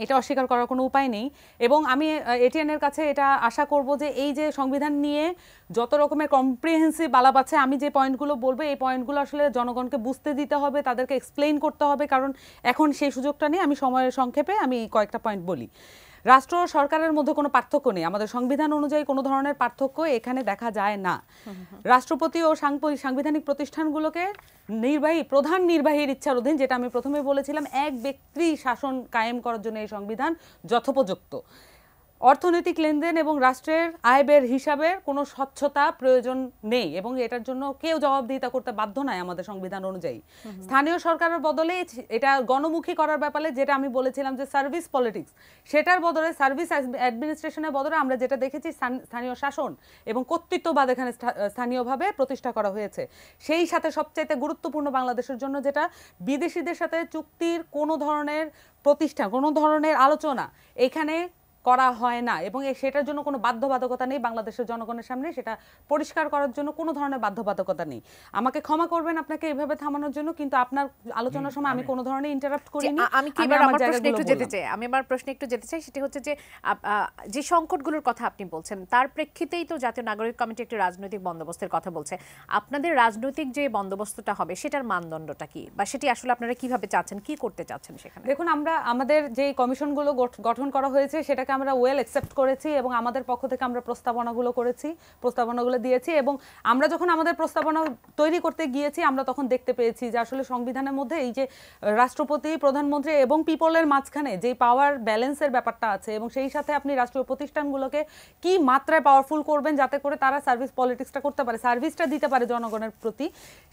এটা অস্বীকার করার কোনো উপায় নেই। এবং আমি এটিএনের কাছে এটা আশা করব যে এই যে সংবিধান নিয়ে যত রকমের কম্প্রিহেন্সিভ আলাপ আছে, আমি যে পয়েন্টগুলো বলবো এই পয়েন্টগুলো আসলে জনগণকে বুঝতে দিতে হবে, তাদেরকে এক্সপ্লেইন করতে হবে, কারণ এখন সেই সুযোগটা নেই। আমি সময়ের সংক্ষেপে আমি কয়েকটা পয়েন্ট বলি। রাষ্ট্র ও সরকারের মধ্যে কোনো পার্থক্য নেই, আমাদের সংবিধান অনুযায়ী কোনো ধরনের পার্থক্য এখানে দেখা যায় না। রাষ্ট্রপতি ও সাংবিধানিক প্রতিষ্ঠানগুলোকে প্রধান নির্বাহীর ইচ্ছার অধীন, যেটা আমি প্রথমে বলেছিলাম, এক ব্যক্তি শাসন কায়েম করার জন্য এই সংবিধান যথোপযুক্ত। অর্থনৈতিক লেনদেন এবং রাষ্ট্রের আয় ব্যয়ের হিসাবের কোনো স্বচ্ছতা প্রয়োজন নেই এবং এটার জন্য কেউ জবাবদিহিতা করতে বাধ্য নয় আমাদের সংবিধান অনুযায়ী। স্থানীয় সরকারের বদলে এটা গণমুখী করার ব্যাপারে যেটা আমি বলেছিলাম যে সার্ভিস পলিটিক্স, সেটার বদলে সার্ভিস অ্যাডমিনিস্ট্রেশনের বদলে আমরা যেটা দেখেছি স্থানীয় শাসন এবং কর্তৃত্ববাদ এখানে স্থানীয়ভাবে প্রতিষ্ঠা করা হয়েছে। সেই সাথে সবচাইতে গুরুত্বপূর্ণ বাংলাদেশের জন্য যেটা, বিদেশিদের সাথে চুক্তির কোনো ধরনের প্রতিষ্ঠা, কোনো ধরনের আলোচনা এখানে করা হয় না এবং সেটার জন্য কোনো বাধ্যবাধকতা নেই বাংলাদেশের জনগণের সামনে, সেটা পরিষ্কার করার জন্য কোনো ধরনের বাধ্যবাধকতা নেই। আমাকে ক্ষমা করবেন আপনাকে এইভাবে থামানোর জন্য, কিন্তু আপনার আলোচনার সময় আমি কোনো ধরনের ইন্টারাপ্ট করিনি। আমি আমার প্রশ্নে একটু যেতে চাই, সেটা হচ্ছে যে সংকটগুলোর কথা আপনি বলছেন তার প্রেক্ষিতেই তো জাতীয় নাগরিক কমিটি একটি রাজনৈতিক বন্দোবস্তের কথা বলছে। আপনাদের রাজনৈতিক যে বন্দোবস্তটা হবে সেটার মানদণ্ডটা কি, বা সেটি আসলে আপনারা কিভাবে চাচ্ছেন, কি করতে চাচ্ছেন সেখানে? দেখুন, আমাদের যে কমিশনগুলো গঠন করা হয়েছে সেটাকে আমরা ওয়েল অ্যাকসেপ্ট করেছি এবং আমাদের পক্ষ থেকে আমরা প্রস্তাবনাগুলো দিয়েছি এবং আমরা যখন আমাদের প্রস্তাবনা তৈরি করতে গিয়েছি আমরা তখন দেখতে পেয়েছি যে আসলে সংবিধানের মধ্যে এই যে রাষ্ট্রপতি, প্রধানমন্ত্রী এবং পিপলের মাঝখানে যে পাওয়ার ব্যালেন্সের ব্যাপারটা আছে এবং সেই সাথে আপনি রাষ্ট্রীয় প্রতিষ্ঠানগুলোকে কি মাত্রায় পাওয়ারফুল করবেন যাতে করে তারা সার্ভিস পলিটিক্সটা করতে পারে, সার্ভিসটা দিতে পারে জনগণের প্রতি,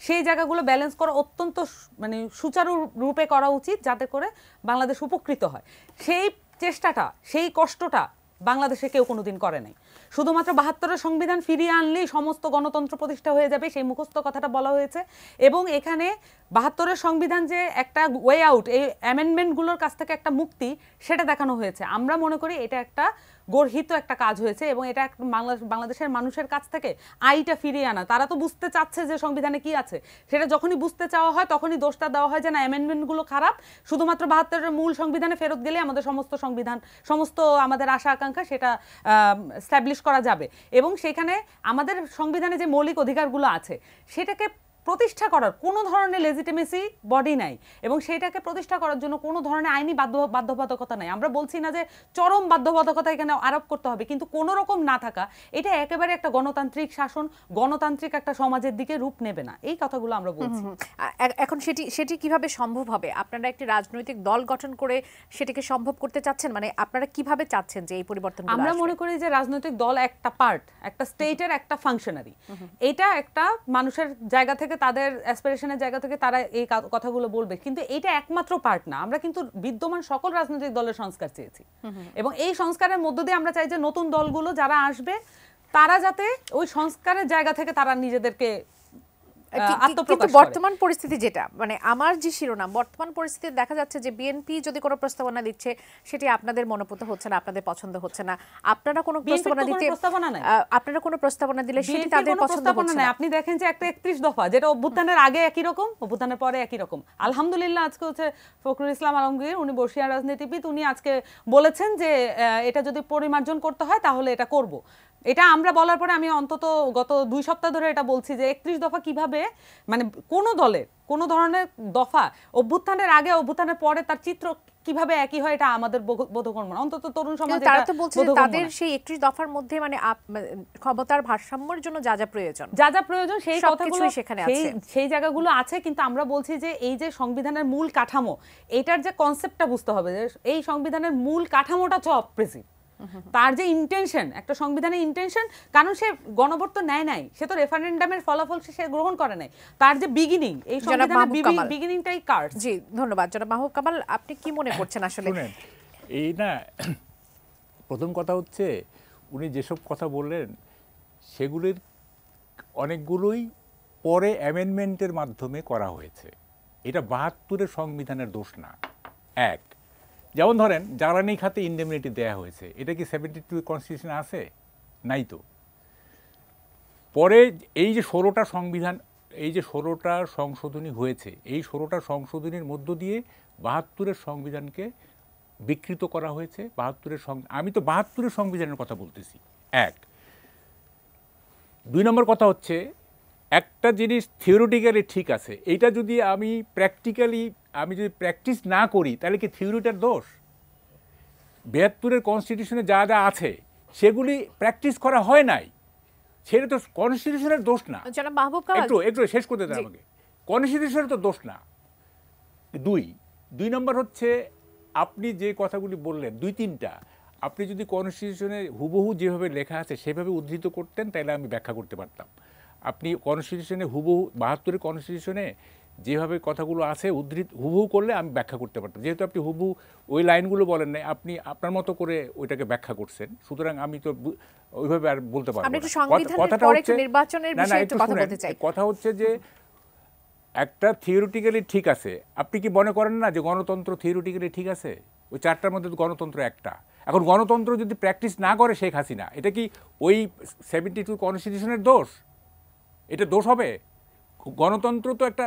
সেই জায়গাগুলো ব্যালেন্স করা অত্যন্ত মানে সুচারু রূপে করা উচিত যাতে করে বাংলাদেশ উপকৃত হয়। সেই চেষ্টাটা, সেই কষ্টটা বাংলাদেশে কেউ কোনোদিন করে নাই। শুধুমাত্র ৭২-এর সংবিধান ফিরিয়ে আনলেই সমস্ত গণতন্ত্র প্রতিষ্ঠা হয়ে যাবে, সেই মুখস্থ কথাটা বলা হয়েছে এবং এখানে ৭২-এর সংবিধান যে একটা ওয়ে আউট, এই অ্যামেন্ডমেন্টগুলোর কাছ থেকে একটা মুক্তি, সেটা দেখানো হয়েছে। আমরা মনে করি এটা একটা গর্হিত একটা কাজ হয়েছে এবং এটা বাংলাদেশের মানুষের কাছ থেকে আইটা ফিরিয়ে আনা। তারা তো বুঝতে চাচ্ছে যে সংবিধানে কি আছে, সেটা যখনই বুঝতে চাওয়া হয় তখনই দোষটা দেওয়া হয় যে না অ্যামেন্ডমেন্টগুলো খারাপ, শুধুমাত্র 72-এর মূল সংবিধানে ফেরত গেলে আমাদের সমস্ত আমাদের আশা আকাঙ্ক্ষা সেটা স্ট্যাবলিশ করা যাবে। এবং সেখানে আমাদের সংবিধানে যে মৌলিক অধিকারগুলো আছে সেটাকে প্রতিষ্ঠা করার কোনো ধরনের লেজিটিমেসি বডি নাই এবং সেটাকে প্রতিষ্ঠা করার জন্য কোনো ধরনের আইনি বাধ্যবাধকতা নাই। আমরা বলছি না যে চরম বাধ্যবাধকতা এখানে আরোপ করতে হবে, কিন্তু কোনো রকম না থাকা এটা একেবারে একটা গণতান্ত্রিক শাসন, গণতান্ত্রিক একটা সমাজের দিকে রূপ নেবে না, এই কথাগুলো আমরা বলছি। এখন সেটি কিভাবে সম্ভব হবে? আপনারা একটি রাজনৈতিক দল গঠন করে সেটিকে সম্ভব করতে চাচ্ছেন, মানে আপনারা কিভাবে চাচ্ছেন যে এই পরিবর্তন? আমরা মনে করি যে রাজনৈতিক দল একটা পার্ট, একটা স্টেটের একটা ফাংশনারি। এটা একটা মানুষের জায়গা থেকে, তাদের অ্যাসপিরেশনের জায়গা থেকে তারা এই কথাগুলো বলবে, কিন্তু এটা একমাত্র পার্ট না। আমরা কিন্তু বিদ্যমান সকল রাজনৈতিক দলের সংস্কার চেয়েছি এবং এই সংস্কারের মধ্য দিয়ে আমরা চাই যে নতুন দলগুলো যারা আসবে তারা যাতে ওই সংস্কারের জায়গা থেকে তারা নিজেদেরকে কিন্তু বর্তমান পরিস্থিতি যেটা, মানে আমার যে শিরোনাম, বর্তমান পরিস্থিতিতে দেখা যাচ্ছে যে বিএনপি যদি কোনো প্রস্তাবনা দিচ্ছে সেটি আপনাদের মনোপুত হচ্ছে না, আপনাদের পছন্দ হচ্ছে না। আপনারা কোনো প্রস্তাবনা দিতে, আপনারা কোনো প্রস্তাবনা দিলে সেটি তাদের পছন্দ হচ্ছে না। আপনি দেখেন যে একটা 31 দফা যেটা অভ্যুত্থানের আগে একই রকম, অভ্যুত্থানের পরে একই রকম। আলহামদুলিল্লাহ আজকে হচ্ছে ফখরুল ইসলাম আলমগীর, উনি বর্ষিয়ান রাজনীতিবিদ, উনি আজকে বলেছেন যে এটা যদি পরিমার্জন করতে হয় তাহলে এটা করব। এটা আমরা বলার পরে আমি অন্তত গত 2 সপ্তাহ ধরে এটা বলছি যে 31 দফা কিভাবে, মানে কোন দলের কোন ধরনের দফা অভ্যুত্থানের আগে অভ্যুত্থানের পরে তার চিত্র কিভাবে একই হয় এটা আমাদের বোধগম্য না, অন্তত তরুণ সমাজ। তারা তো বলছে তাদের সেই 31 দফার মধ্যে মানে ক্ষমতার ভারসাম্যের জন্য যা যা প্রয়োজন সেই কথাগুলো সেখানে আছে, সেই জায়গাগুলো আছে। কিন্তু আমরা বলছি যে এই যে সংবিধানের মূল কাঠামো, এটার যে কনসেপ্টটা বুঝতে হবে যে এই সংবিধানের মূল কাঠামোটা হচ্ছে অপ্রেসিভ। তার যে ইন্টেনশন, একটা সংবিধানের ইন্টেনশন, কারণ সে গণভোট নেয় নাই, সে তো রেফারেন্ডামের ফলাফল সে গ্রহণ করে নাই, তার যে বিগিনিং, এই সংবিধানের বিগিনিংটাই কার্ড। জি ধন্যবাদ জনাব মাহবুব কামাল। আপনি কি মনে করছেন আসলে? এই না, প্রথম কথা হচ্ছে উনি যেসব কথা বললেন সেগুলির অনেকগুলোই পরে অ্যামেন্ডমেন্টের মাধ্যমে করা হয়েছে। এটা 72-এর সংবিধানের দোষ না। এক, যেমন ধরেন জ্বালানি খাতে ইন্ডেমনিটি দেয়া হয়েছে, এটা কি 72 কনস্টিটিউশনে আছে? নাই তো। পরে এই যে 16টা সংবিধান, এই যে 16টা সংশোধনী হয়েছে, এই 16টা সংশোধনীর মধ্য দিয়ে 72-এর সংবিধানকে বিকৃত করা হয়েছে। 72-এর আমি তো 72-এর সংবিধানের কথা বলতেছি। এক। 2 নম্বর কথা হচ্ছে একটা জিনিস থিওরিটিক্যালি ঠিক আছে, এইটা যদি আমি যদি প্র্যাকটিস না করি তাহলে কি থিওরিটার দোষ? 72-এর কনস্টিটিউশনে যা যা আছে সেগুলি প্র্যাকটিস করা হয় নাই, সেটা তো কনস্টিটিউশনের দোষ না। জনাব মাহবুব কামাল একটু শেষ করতে দেন আমাকে। কনস্টিটিউশনের তো দোষ না। 2 নম্বর হচ্ছে আপনি যে কথাগুলি বললেন 2-3টা, আপনি যদি কনস্টিটিউশনে হুবহু যেভাবে লেখা আছে সেভাবে উদ্ধৃত করতেন তাহলে আমি ব্যাখ্যা করতে পারতাম। আপনি কনস্টিটিউশনে হুবহু 72-এর কনস্টিটিউশনে যেভাবে কথাগুলো আছে হুবহু করলে আমি ব্যাখ্যা করতে পারতাম। যেহেতু আপনি হুবহু ওই লাইনগুলো বলেন নাই, আপনি আপনার মতো করে ওইটাকে ব্যাখ্যা করছেন, সুতরাং আমি তো ওইভাবে আর বলতে পারবো না। কথাটা হচ্ছে নির্বাচনের বিষয়ে একটু কথা বলতে চাই। কথা হচ্ছে যে একটা থিওরিটিক্যালি ঠিক আছে, আপনি কি মনে করেন না যে গণতন্ত্র থিওরিটিক্যালি ঠিক আছে? ওই 4টার মধ্যে গণতন্ত্র একটা। এখন গণতন্ত্র যদি প্র্যাকটিস না করে শেখ হাসিনা, এটা কি ওই 72 কনস্টিটিউশনের দোষ? এটা দোষ হবে? গণতন্ত্র তো একটা,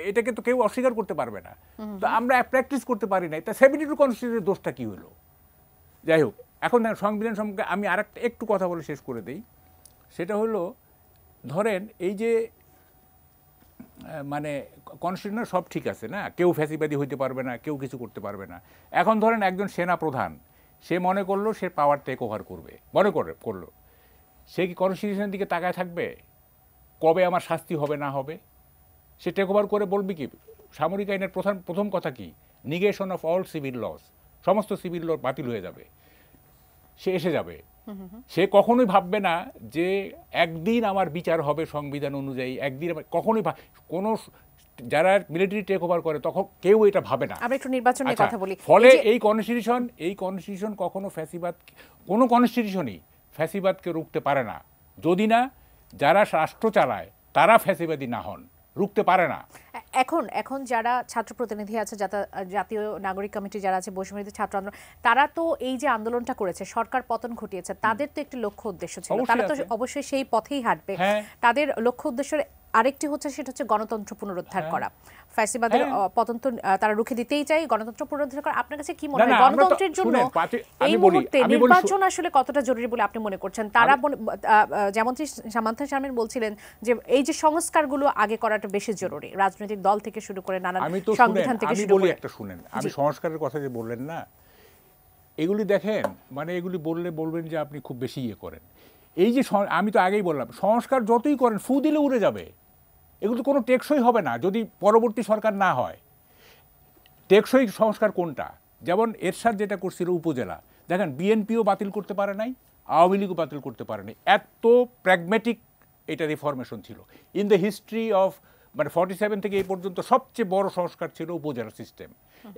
এটাকে তো কেউ অস্বীকার করতে পারবে না। তো আমরা প্র্যাকটিস করতে পারি নাই, তা 72 কনস্টিটিউশনের দোষটা কি হলো? যাই হোক, এখন সংবিধান সম্পর্কে আমি আরেকটা একটু কথা বলে শেষ করে দিই। সেটা হলো, ধরেন এই যে মানে কনস্টিটিউশনে সব ঠিক আছে না, কেউ ফ্যাসিবাদী হইতে পারবে না, কেউ কিছু করতে পারবে না। এখন ধরেন একজন সেনা প্রধান, সে মনে করলো সে পাওয়ার টেক ওভার করবে, করলো, সে কি কনস্টিটিউশনের দিকে তাকায় থাকবে কবে আমার শাস্তি হবে না হবে? সে টেক ওভার করে বলবে কি? সামরিক আইনের প্রথম কথা কি? Negation of all civil laws, সমস্ত সিভিল ল বাতিল হয়ে যাবে, সে এসে যাবে। সে কখনোই ভাববে না যে একদিন আমার বিচার হবে সংবিধান অনুযায়ী, একদিন কখনোই কোনো যারা মিলিটারি টেক ওভার করে তখন কেউ এটা ভাবে না। আমরা একটু নির্বাচন নিয়ে কথা বলি। ফলে এই কনস্টিটিউশন কখনো ফ্যাসিবাদ, কোনো কনস্টিটিউশনই ফ্যাসিবাদকে রুখতে পারে না যদি না যারা রাষ্ট্র চালায় তারা ফ্যাসিবাদী না হন। রুখতে পারে না। এখন যারা ছাত্র প্রতিনিধি আছে, জাতীয় নাগরিক কমিটি যারা আছে, বৈষম্যবিরোধী ছাত্র আন্দোলন, তারা তো এই যে আন্দোলনটা করেছে, সরকার পতন ঘটিয়েছে, তাদের তো একটি লক্ষ্য উদ্দেশ্য ছিল, তারা তো অবশ্যই সেই পথেই হাঁটবে। তাদের লক্ষ্য উদ্দেশ্যের আরেকটি হচ্ছে, সেটা হচ্ছে গণতন্ত্র পুনরুদ্ধার করা। ফ্যাসিবাদের পতন তো তারা রুখে দিতেই চাই, গণতন্ত্র পুনরুদ্ধার করা। আপনার কাছে কি মনে হয় গণতন্ত্রের জন্য এই মুহূর্তে নির্বাচন আসলে কতটা জরুরি বলে আপনি মনে করছেন? তারা যেমনটি সামান্থা শারমিন বলছিলেন যে এই যে সংস্কারগুলো আগে করাটা বেশি জরুরি, রাজনৈতিক দল থেকে শুরু করে নানান সংবিধান থেকে শুরু করে। একটা শুনেন, আমি সংস্কারের কথা যে বললেন না, এগুলি দেখেন, মানে এগুলি বলবেন যে আপনি খুব বেশি ইয়ে করেন। এই যে আমি তো আগেই বললাম, সংস্কার যতই করেন ফু দিলে উড়ে যাবে, এগুলো কোনো টেকসই হবে না যদি পরবর্তী সরকার না হয়। টেকসই সংস্কার কোনটা? যেমন এরশাদ যেটা করছিল উপজেলা, দেখেন বিএনপিও বাতিল করতে পারে নাই, আওয়ামী লীগও বাতিল করতে পারে নাই। এত প্র্যাগম্যাটিক এটা রিফরমেশন ছিল ইন দ্য হিস্ট্রি অফ, মানে 47 থেকে এই পর্যন্ত সবচেয়ে বড় সংস্কার ছিল উপজেলা সিস্টেম।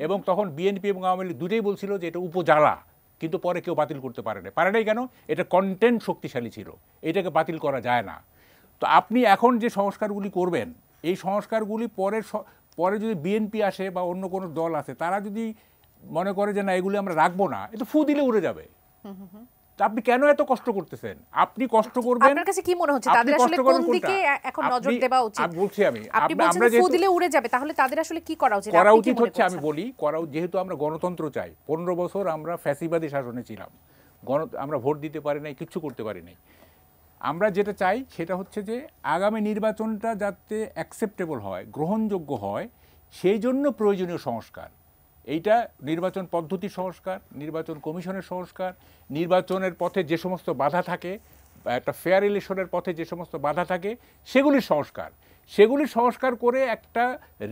এবং তখন বিএনপি এবং আওয়ামী লীগ দুটোই বলছিল যে এটা উপজেলা, কিন্তু পরে কেউ বাতিল করতে পারে নাই কেন? এটা কন্টেন্ট শক্তিশালী ছিল, এটাকে বাতিল করা যায় না। তো আপনি এখন যে সংস্কারগুলি করবেন, এই সংস্কারগুলি পরে যদি বিএনপি আসে বা অন্য কোনো দল আসে, তারা যদি মনে করে যে না এগুলি আমরা রাখবো না, এটা ফু দিলে উড়ে যাবে। আপনি কেন এত কষ্ট করতেছেন? আপনি কষ্ট করবেন। আপনার কাছে কি মনে হচ্ছে তাদের আসলে কোন দিকে এখন নজর দেওয়া উচিত? আমি বলছি, আপনি বলছেন ফু দিলে উড়ে যাবে, তাহলে তাদের আসলে কি করা উচিত? হচ্ছে আমি বলি, যেহেতু আমরা গণতন্ত্র চাই, 15 বছর আমরা ফ্যাসিবাদী শাসনে ছিলাম, আমরা ভোট দিতে পারি নাই, কিচ্ছু করতে পারি নাই। আমরা যেটা চাই সেটা হচ্ছে যে আগামী নির্বাচনটা যাতে অ্যাকসেপ্টেবল হয়, গ্রহণযোগ্য হয়, সেই জন্য প্রয়োজনীয় সংস্কার। এইটা নির্বাচন পদ্ধতির সংস্কার, নির্বাচন কমিশনের সংস্কার, নির্বাচনের পথে যে সমস্ত বাধা থাকে, একটা ফেয়ার ইলেকশনের পথে যে সমস্ত বাধা থাকে, সেগুলির সংস্কার করে একটা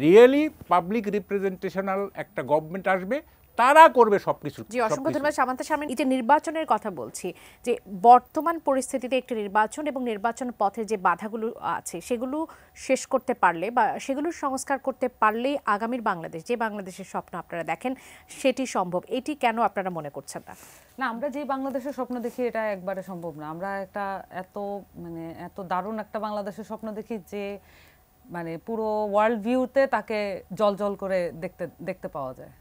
রিয়েলি পাবলিক রিপ্রেজেন্টেশনাল একটা গভর্নমেন্ট আসবে, তারা করবে সবকিছু। জি, অসংখ্য ধন্যবাদ সামান্থা শারমিন। এই যে নির্বাচনের কথা বলছি, যে বর্তমান পরিস্থিতিতে একটি নির্বাচন এবং নির্বাচন পথে যে বাধাগুলো আছে সেগুলো শেষ করতে পারলে বা সেগুলো সংস্কার করতে পারলেই আগামীর বাংলাদেশ, যে বাংলাদেশের স্বপ্ন আপনারা দেখেন, সেটি সম্ভব। এটি কেন আপনারা মনে করছেন না? না, আমরা যে বাংলাদেশের স্বপ্ন দেখি এটা একবারে সম্ভব না। আমরা একটা এত দারুণ একটা বাংলাদেশের স্বপ্ন দেখি যে মানে পুরো ওয়ার্ল্ড ভিউতে তাকে জল করে দেখতে পাওয়া যায়।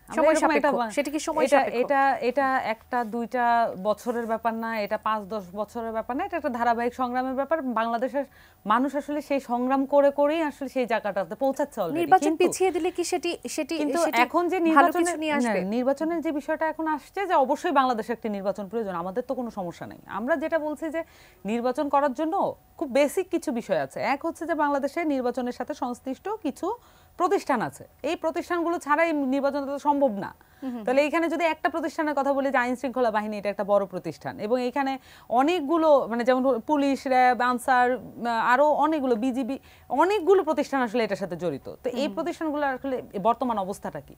এটা একটা দুইটা বছরের ব্যাপার না, এটা 5-10 বছরের ব্যাপার না, এটা একটা ধারাবাহিক সংগ্রামের ব্যাপার। বাংলাদেশের মানুষ আসলে সেই সংগ্রাম করেই আসলে সেই জায়গাটাতে পৌঁছাচ্ছে অলরেডি। নির্বাচন পিছিয়ে দিলে কি সেটি কিন্তু এখন যে নির্বাচনের যে বিষয়টা এখন আসছে, যে অবশ্যই বাংলাদেশে একটি নির্বাচন প্রয়োজন, আমাদের তো কোনো সমস্যা নেই। আমরা যেটা বলছি যে নির্বাচন করার জন্য খুব বেসিক কিছু বিষয় আছে। এক হচ্ছে যে বাংলাদেশে নির্বাচনের সাথে সংশ্লিষ্ট কিছু প্রতিষ্ঠান আছে, এই প্রতিষ্ঠানগুলো ছাড়া এই নির্বাচন তো সম্ভব না। তাহলে এখানে যদি একটা প্রতিষ্ঠানের কথা বলি, যে আইন শৃঙ্খলা বাহিনী, এটা একটা বড় প্রতিষ্ঠান, এবং এখানে অনেকগুলো মানে যেমন পুলিশ, র্যাব, আনসার, আরো অনেকগুলো বিজিবি, অনেকগুলো প্রতিষ্ঠান আসলে এটার সাথে জড়িত। তো এই প্রতিষ্ঠানগুলো আসলে বর্তমান অবস্থাটা কি?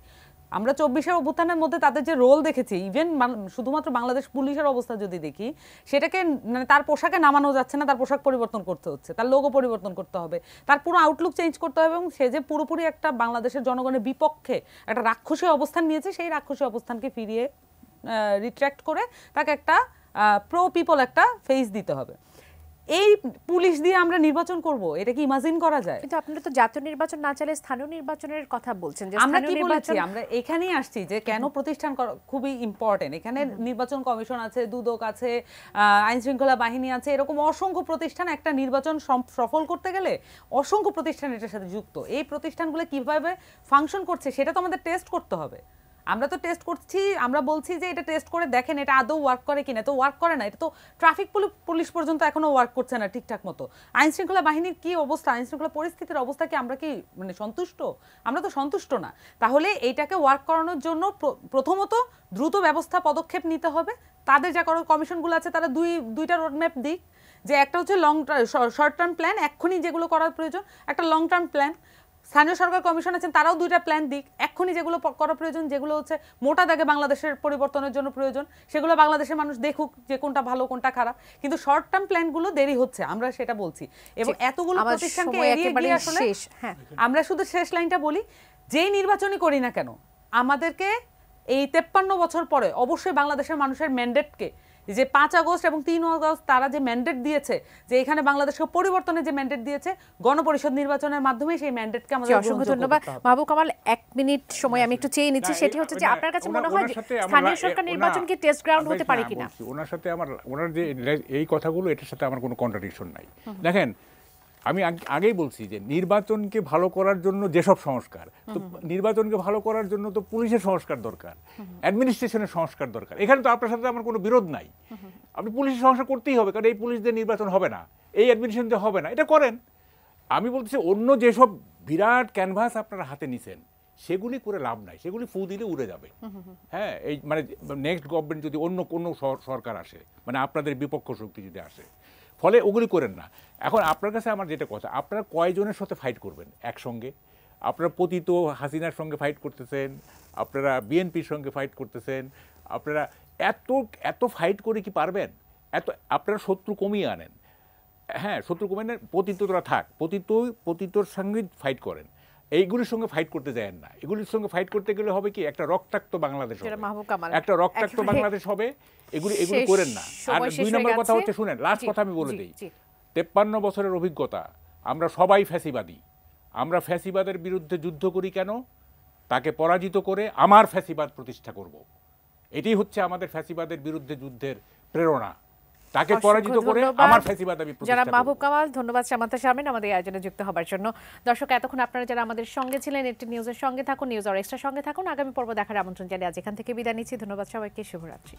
আমরা 24-এর অভ্যুত্থানের মধ্যে তাদের যে রোল দেখেছি, ইভেন শুধুমাত্র বাংলাদেশ পুলিশের অবস্থা যদি দেখি, সেটাকে মানে তার পোশাকে নামানো যাচ্ছে না, তার পোশাক পরিবর্তন করতে হচ্ছে, তার লোগো পরিবর্তন করতে হবে, তার পুরো আউটলুক চেঞ্জ করতে হবে, এবং সে যে পুরোপুরি একটা বাংলাদেশের জনগণের বিপক্ষে একটা রাক্ষসী অবস্থান নিয়েছে, সেই রাক্ষসী অবস্থানকে ফিরিয়ে রিট্র্যাক্ট করে তাকে একটা প্রো পিপল একটা ফেস দিতে হবে। এই পুলিশ দিয়ে আমরা নির্বাচন করব, এটা কি ইমাজিন করা যায়? কিন্তু আপনারা তো জাতীয় নির্বাচন না চাইলে স্থানীয় নির্বাচনের কথা বলছেন। যে আমরা কি বলেছি? আমরা এখানেই আসছি যে কেন প্রতিষ্ঠান খুবই ইম্পর্টেন্ট। এখানে নির্বাচন কমিশন আছে, দুদক আছে, আইন শৃঙ্খলা বাহিনী আছে, এরকম অসংখ্য প্রতিষ্ঠান। একটা নির্বাচন সফল করতে গেলে অসংখ্য প্রতিষ্ঠান এটার সাথে যুক্ত। এই প্রতিষ্ঠানগুলো কিভাবে ফাংশন করছে সেটা তো আমাদের টেস্ট করতে হবে। আমরা তো টেস্ট করছি, আমরা বলছি যে এটা টেস্ট করে দেখেন এটা আদৌ ওয়ার্ক করে কিনা। তো ওয়ার্ক করে না, এটা তো ট্রাফিক পুলিশ পর্যন্ত এখনো ওয়ার্ক করছে না ঠিকঠাক মতো। আইন শৃঙ্খলা বাহিনীর কি অবস্থা, আইন শৃঙ্খলা পরিস্থিতির অবস্থা কি, আমরা কি মানে সন্তুষ্ট? আমরা তো সন্তুষ্ট না। তাহলে এইটাকে ওয়ার্ক করানোর জন্য প্রথমত দ্রুত পদক্ষেপ নিতে হবে। তাদের যা কমিশনগুলো আছে তারা দুইটা রোডম্যাপ দিক, যে একটা হচ্ছে শর্ট টার্ম প্ল্যান, এক্ষুনি যেগুলো করার প্রয়োজন, একটা লং টার্ম প্ল্যান। স্থানীয় সরকার কমিশন আছেন, তারাও দুইটা প্ল্যান দিক, এক্ষুনি যেগুলো করা প্রয়োজন, যেগুলো হচ্ছে মোটা দাগে বাংলাদেশের পরিবর্তনের জন্য প্রয়োজন, সেগুলো বাংলাদেশের মানুষ দেখুক যে কোনটা ভালো কোনটা খারাপ। কিন্তু শর্ট টার্ম প্ল্যানগুলো দেরি হচ্ছে, আমরা সেটা বলছি। এবং এতগুলো প্রতিষ্ঠানকে এড়িয়ে গিয়ে আসলে আমরা শুধু শেষ লাইনটা বলি, যেই নির্বাচনই করি না কেন, আমাদেরকে এই 53 বছর পরে অবশ্যই বাংলাদেশের মানুষের ম্যান্ডেটকে যে 5 আগস্ট এবং 3 আগস্ট তারা যে ম্যান্ডেট দিয়েছে যে এখানে বাংলাদেশকে পরিবর্তনের যে ম্যান্ডেট দিয়েছে, গণপরিষদ নির্বাচনের মাধ্যমে সেই ম্যান্ডেটকে আমাদের অসংখ্য ধন্যবাদ মাহবুব কামাল। 1 মিনিট সময় আমি একটু চেয়ে নিচ্ছি, সেটি হচ্ছে যে আপনার কাছে মনে হয় যে স্থানীয় সরকার নির্বাচন কি টেস্ট গ্রাউন্ড হতে পারে কিনা? ওনার সাথে ওনার যে এই কথাগুলো, এটার সাথে আমার কোনো কন্ট্রাডিকশন নাই। দেখেন, আমি আগেই বলছি যে নির্বাচনকে ভালো করার জন্য যেসব সংস্কার, তো নির্বাচনকে ভালো করার জন্য তো পুলিশের সংস্কার দরকার, অ্যাডমিনিস্ট্রেশনের সংস্কার দরকার। এখানে তো আপনার সাথে আমার কোনো বিরোধ নাই। আপনি পুলিশের সংস্কার করতেই হবে, কারণ এই পুলিশ দিয়ে নির্বাচন হবে না, এই অ্যাডমিনিস্ট্রেশন দিয়ে হবে না, এটা করেন। আমি বলছি অন্য যেসব বিরাট ক্যানভাস আপনারা হাতে নিছেন সেগুলি করে লাভ নাই, সেগুলি ফু দিলে উড়ে যাবে। হ্যাঁ, এই মানে নেক্সট গভর্নমেন্ট যদি অন্য কোনো সরকার আসে, মানে আপনাদের বিপক্ষ শক্তি যদি আসে, ফলে ওগুলি করেন না। এখন আপনার কাছে আমার যেটা কথা, আপনারা কয়জনের সাথে ফাইট করবেন একসঙ্গে? আপনারা পতিত হাসিনার সঙ্গে ফাইট করতেছেন, আপনারা বিএনপির সঙ্গে ফাইট করতেছেন, আপনারা এত এত ফাইট করে কি পারবেন? আপনারা শত্রু কমিয়ে আনেন। হ্যাঁ, শত্রু কমিয়ে আনেন, পতিতরা থাক, পতিতর সঙ্গে ফাইট করেন, এইগুলির সঙ্গে ফাইট করতে যায়েন না। এগুলির সঙ্গে ফাইট করতে গেলে হবে কি, একটা রক্তাক্ত বাংলাদেশ হবে, একটা রক্তাক্ত বাংলাদেশ হবে। এগুলি করেন না। আর 2 নম্বর কথা হচ্ছে, শুনেন, লাস্ট কথা আমি বলে দিই, 53 বছরের অভিজ্ঞতা, আমরা সবাই ফ্যাসিবাদী। আমরা ফ্যাসিবাদের বিরুদ্ধে যুদ্ধ করি কেন? তাকে পরাজিত করে আমার ফ্যাসিবাদ প্রতিষ্ঠা করব। এটাই হচ্ছে আমাদের ফ্যাসিবাদের বিরুদ্ধে যুদ্ধের প্রেরণা। তাকে পরাজিত করে আমার ফ্যাসিবাদ আমি প্রতিষ্ঠা করব। যারা মাহবুব কামাল, ধন্যবাদ সামান্তা শারমিন আমাদের আয়োজনে যুক্ত হবার জন্য। দর্শক, এতক্ষণ আপনারা যারা আমাদের সঙ্গে ছিলেন, একটি নিউজের সঙ্গে থাকুন, নিউজ আর এক্সট্রা সঙ্গে থাকুন। আগামী পর্ব দেখার আমন্ত্রণ জানিয়ে আজ এখান থেকে বিদায় নিচ্ছি। ধন্যবাদ সবাইকে, শুভরাত্রি।